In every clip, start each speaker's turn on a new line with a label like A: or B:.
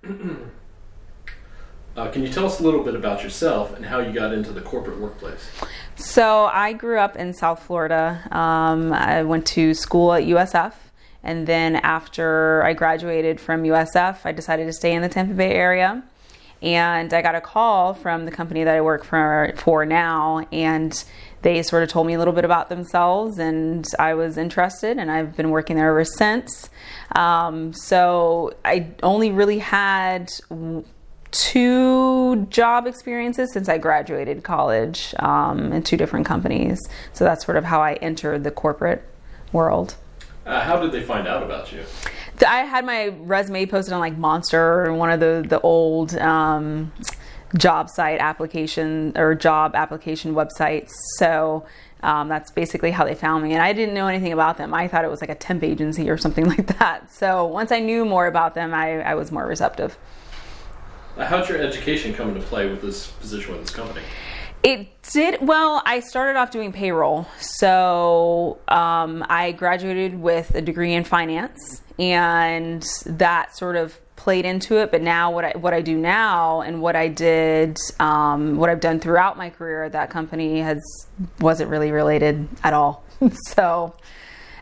A: Can you tell us a little bit about yourself and how you got into the corporate workplace?
B: So I grew up in South Florida. I went to school at USF. And then after I graduated from USF, I decided to stay in the Tampa Bay area. And I got a call from the company that I work for now, and they sort of told me a little bit about themselves, and I was interested, and I've been working there ever since. So I only really had 2 job experiences since I graduated college in 2 different companies. So that's sort of how I entered the corporate world.
A: How did they find out about you?
B: I had my resume posted on like Monster or one of the old job site application or job application websites. So that's basically how they found me. And I didn't know anything about them. I thought it was like a temp agency or something like that. So once I knew more about them, I was more receptive.
A: How'd your education come into play with this position with this company?
B: It did. Well, I started off doing payroll. So I graduated with a degree in finance, and that sort of played into it. But now what I do now and what I did, what I've done throughout my career at that company wasn't really related at all. So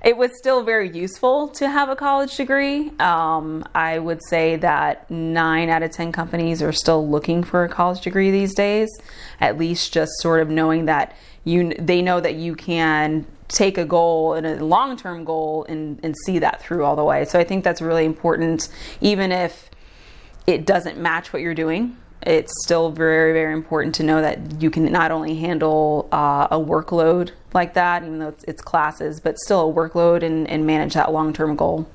B: it was still very useful to have a college degree. I would say that 9 out of 10 companies are still looking for a college degree these days. At least just sort of knowing that they know that you can take a goal and a long-term goal and see that through all the way. So I think that's really important, even if it doesn't match what you're doing. It's still very, very important to know that you can not only handle a workload like that, even though it's classes, but still a workload and manage that long-term goal.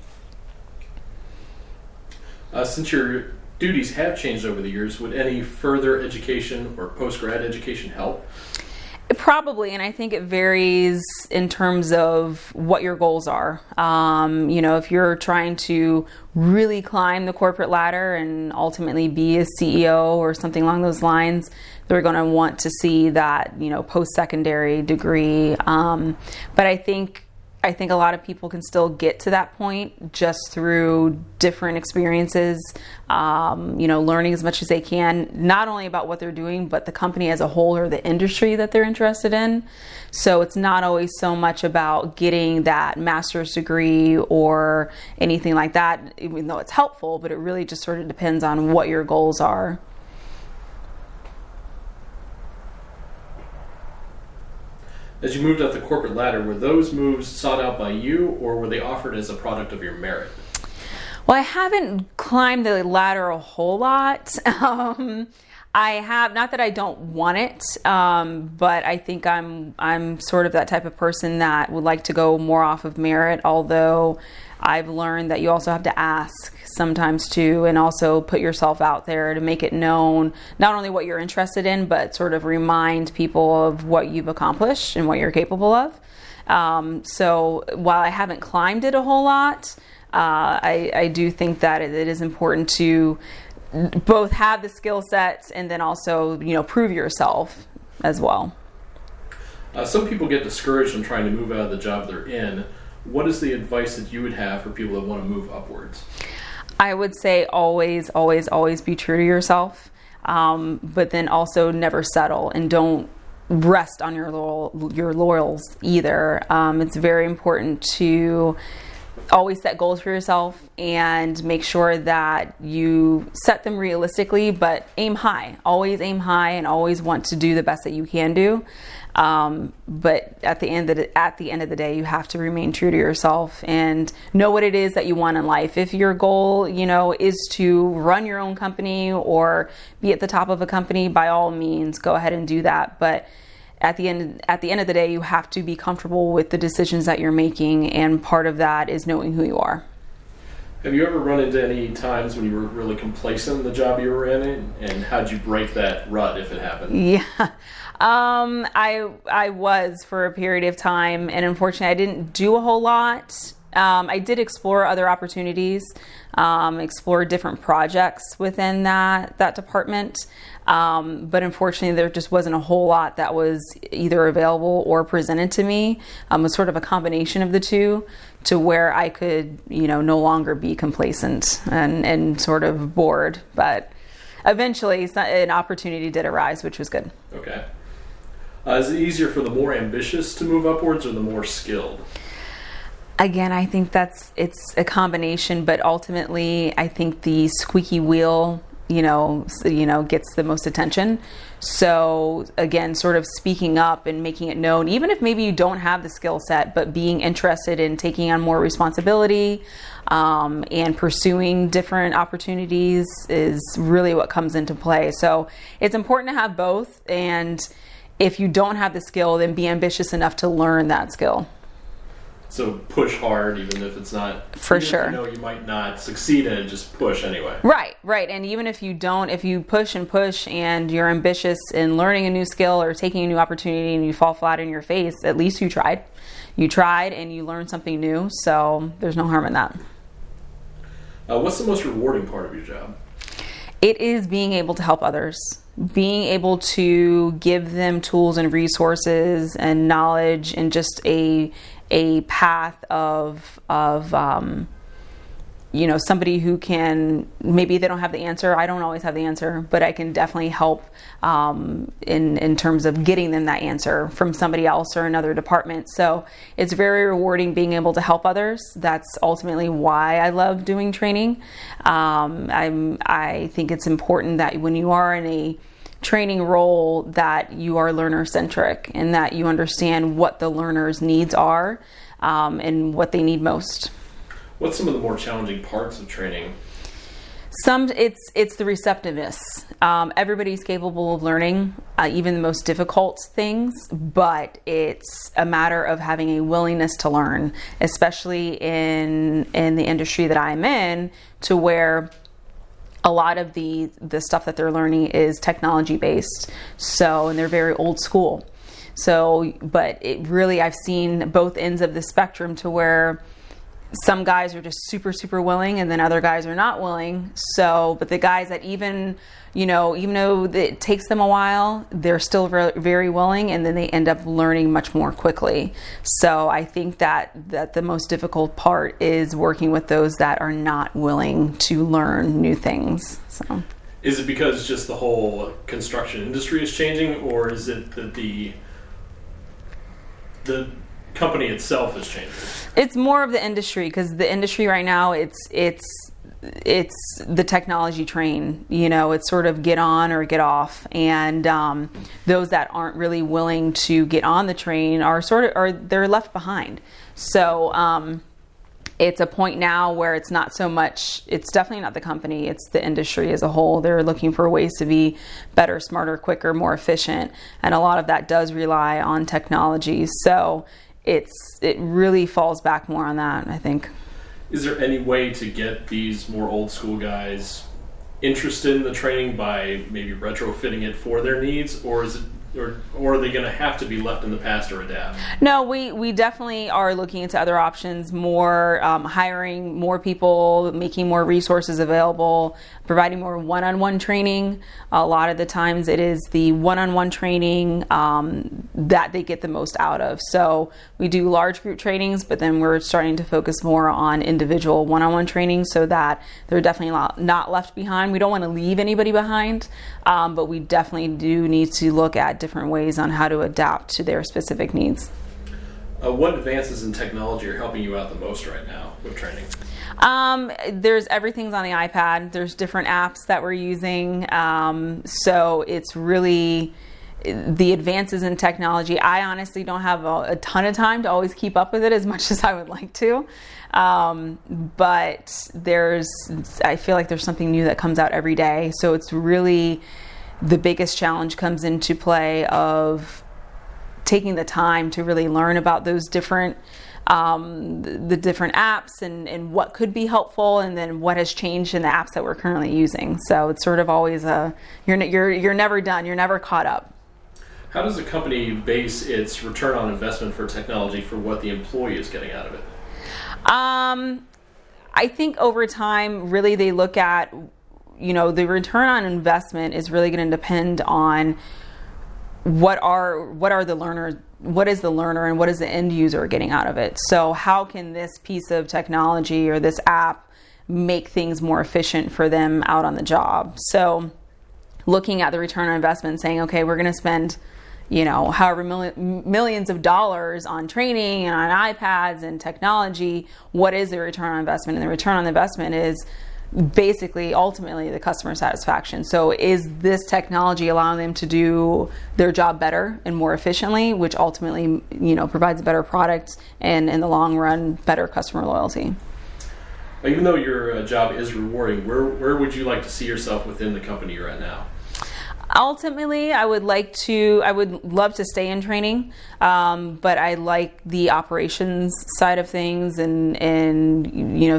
A: Since your duties have changed over the years, would any further education or post-grad education help?
B: Probably, and I think it varies in terms of what your goals are. If you're trying to really climb the corporate ladder and ultimately be a CEO or something along those lines, they're going to want to see that, post-secondary degree. But I think a lot of people can still get to that point just through different experiences, learning as much as they can, not only about what they're doing, but the company as a whole or the industry that they're interested in. So it's not always so much about getting that master's degree or anything like that, even though it's helpful, but it really just sort of depends on what your goals are.
A: As you moved up the corporate ladder, were those moves sought out by you, or were they offered as a product of your merit?
B: Well, I haven't climbed the ladder a whole lot. I have, not that I don't want it, but I think I'm sort of that type of person that would like to go more off of merit, although I've learned that you also have to ask sometimes too, and also put yourself out there to make it known, not only what you're interested in, but sort of remind people of what you've accomplished and what you're capable of. So while I haven't climbed it a whole lot, I do think that it is important to both have the skill sets and then also, prove yourself as well.
A: Some people get discouraged when trying to move out of the job they're in. What is the advice that you would have for people that want to move upwards?
B: I would say always, always, always be true to yourself, but then also never settle and don't rest on your laurels either. It's very important to always set goals for yourself and make sure that you set them realistically, but aim high. Always aim high and always want to do the best that you can do. But at the end of the day, you have to remain true to yourself and know what it is that you want in life. If your goal, is to run your own company or be at the top of a company, by all means, go ahead and do that. But at the end of the day, you have to be comfortable with the decisions that you're making, and part of that is knowing who you are.
A: Have you ever run into any times when you were really complacent in the job you were in, and how'd you break that rut if it happened?
B: Yeah, I was for a period of time, and unfortunately I didn't do a whole lot I did explore other opportunities, explore different projects within that department. But unfortunately, there just wasn't a whole lot that was either available or presented to me. It was sort of a combination of the two, to where I could, no longer be complacent and sort of bored. But eventually, an opportunity did arise, which was good.
A: Okay. Is it easier for the more ambitious to move upwards or the more skilled?
B: Again, I think it's a combination, but ultimately, I think the squeaky wheel, gets the most attention. So again, sort of speaking up and making it known, even if maybe you don't have the skill set, but being interested in taking on more responsibility and pursuing different opportunities is really what comes into play. So it's important to have both. And if you don't have the skill, then be ambitious enough to learn that skill.
A: So push hard, even if it's not...
B: For sure.
A: You might not succeed in it, just push anyway.
B: Right. And even if you don't, if you push and you're ambitious in learning a new skill or taking a new opportunity and you fall flat in your face, at least you tried. You tried and you learned something new, so there's no harm in that.
A: What's the most rewarding part of your job?
B: It is being able to help others. Being able to give them tools and resources and knowledge and just a path of somebody who can, maybe they don't have the answer. I don't always have the answer, but I can definitely help in terms of getting them that answer from somebody else or another department. So it's very rewarding being able to help others. That's ultimately why I love doing training. I think it's important that when you are in a training role that you are learner-centric and that you understand what the learner's needs are and what they need most.
A: What's some of the more challenging parts of training?
B: It's the receptiveness. Everybody's capable of learning, even the most difficult things, but it's a matter of having a willingness to learn, especially in the industry that I'm in, to where a lot of the stuff that they're learning is technology based. So, and they're very old school. So, but it really, I've seen both ends of the spectrum to where some guys are just super, super willing and then other guys are not willing. So, but the guys that even though it takes them a while, they're still very willing, and then they end up learning much more quickly. So I think that the most difficult part is working with those that are not willing to learn new things. So,
A: is it because just the whole construction industry is changing, or is it that the company itself is changing?
B: It's more of the industry, because the industry right now, it's the technology train. It's sort of get on or get off, and those that aren't really willing to get on the train they're left behind. So it's a point now where it's not so much, it's definitely not the company, it's the industry as a whole. They're looking for ways to be better, smarter, quicker, more efficient, and a lot of that does rely on technology. So it really falls back more on that, I think.
A: Is there any way to get these more old school guys interested in the training by maybe retrofitting it for their needs, or is it, or are they going to have to be left in the past or adapt?
B: No, we definitely are looking into other options, more hiring more people, making more resources available, providing more one-on-one training. A lot of the times it is the one-on-one training that they get the most out of. So we do large group trainings, but then we're starting to focus more on individual one-on-one training so that they're definitely not left behind. We don't want to leave anybody behind, but we definitely do need to look at different ways on how to adapt to their specific needs.
A: What advances in technology are helping you out the most right now with training?
B: There's everything's on the iPad. There's different apps that we're using. So it's really the advances in technology. I honestly don't have a ton of time to always keep up with it as much as I would like to. But I feel like there's something new that comes out every day. So it's really, the biggest challenge comes into play of taking the time to really learn about those different the different apps and what could be helpful, and then what has changed in the apps that we're currently using. So it's sort of always you're never done, you're never caught up.
A: How does a company base its return on investment for technology for what the employee is getting out of it?
B: I think over time, really they look at, the return on investment is really going to depend on what is the learner and what is the end user getting out of it. So how can this piece of technology or this app make things more efficient for them out on the job? So looking at the return on investment and saying, okay, we're going to spend however millions of dollars on training and on iPads and technology. What is the return on investment? And the return on investment is basically ultimately the customer satisfaction. So is this technology allowing them to do their job better and more efficiently, which ultimately provides a better product and in the long run better customer loyalty?
A: Even though your job is rewarding, where would you like to see yourself within the company you're at now?
B: Ultimately, I would love to stay in training, but I like the operations side of things and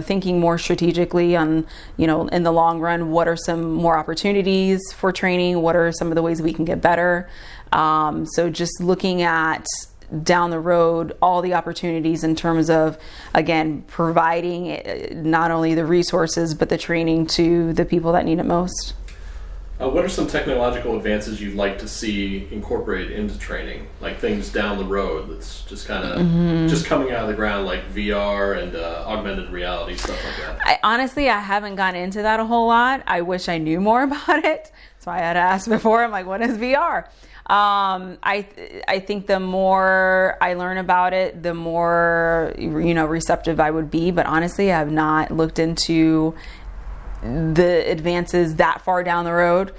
B: thinking more strategically on, in the long run, what are some more opportunities for training? What are some of the ways we can get better? So just looking at down the road, all the opportunities in terms of, again, providing not only the resources, but the training to the people that need it most.
A: What are some technological advances you'd like to see incorporated into training, like things down the road that's just kind of just coming out of the ground, like VR and augmented reality, stuff like that?
B: I haven't gotten into that a whole lot. I wish I knew more about it. That's why I had asked before. I'm like, what is VR? I think the more I learn about it, the more receptive I would be. But honestly, I have not looked into the advances that far down the road,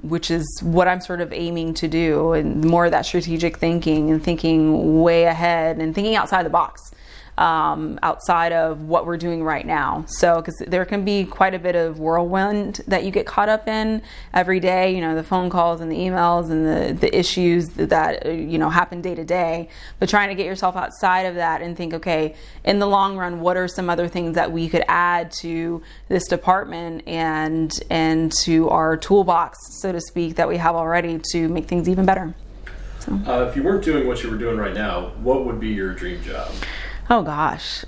B: which is what I'm sort of aiming to do, and more of that strategic thinking and thinking way ahead and thinking outside the box, outside of what we're doing right now. So, because there can be quite a bit of whirlwind that you get caught up in every day, the phone calls and the emails and the issues that happen day to day, but trying to get yourself outside of that and think, okay, in the long run, what are some other things that we could add to this department and to our toolbox, so to speak, that we have already to make things even better. So.
A: If you weren't doing what you were doing right now, what would be your dream job?
B: Oh gosh.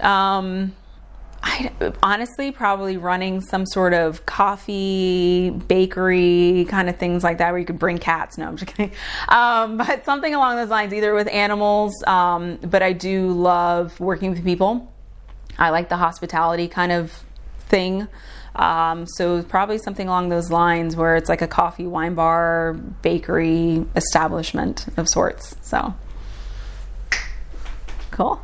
B: Honestly, probably running some sort of coffee, bakery, kind of things like that, where you could bring cats. No, I'm just kidding. But something along those lines, either with animals, but I do love working with people. I like the hospitality kind of thing. So probably something along those lines where it's like a coffee, wine bar, bakery establishment of sorts. So, cool.